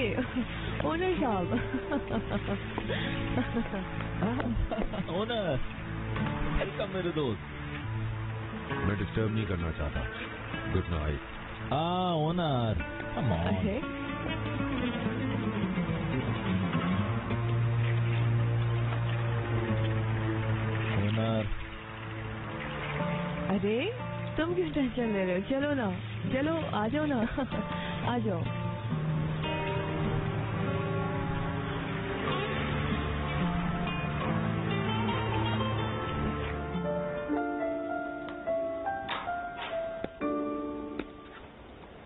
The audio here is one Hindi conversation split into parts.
ओनर साहब। ओनर वेलकम मेरे दोस्त। मैं डिस्टर्ब नहीं करना चाहता। Good night. Owner come on. Owner अरे तुम क्यों टेंशन ले रहे हो? चलो ना, चलो आ जाओ ना। आ जाओ।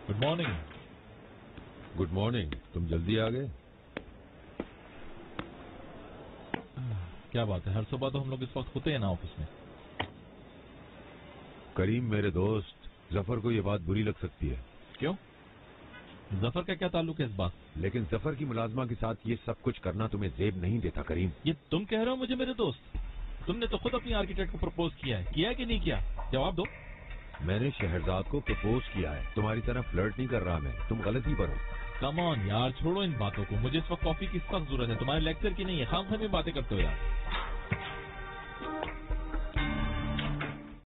Good morning. Good morning. तुम जल्दी आ गए। क्या बात है, हर सुबह तो हम लोग इस वक्त होते हैं ना ऑफिस में। करीम मेरे दोस्त, जफर को ये बात बुरी लग सकती है। क्यों? जफर का क्या ताल्लुक है इस बात? लेकिन जफर की मुलाजमा के साथ ये सब कुछ करना तुम्हें जेब नहीं देता करीम। ये तुम कह रहे हो मुझे मेरे दोस्त? तुमने तो खुद अपनी आर्किटेक्ट को प्रपोज किया है कि नहीं किया? जवाब दो। मैंने शहरजाद को प्रपोज किया है। तुम्हारी तरह फ्लर्ट नहीं कर रहा मैं। तुम गलती पर हो। कम ऑन यार, छोड़ो इन बातों को। मुझे इस वक्त कॉफी की सख्त जरूरत है, तुम्हारे लेक्चर की नहीं है। खामखा में बातें करते हो यार।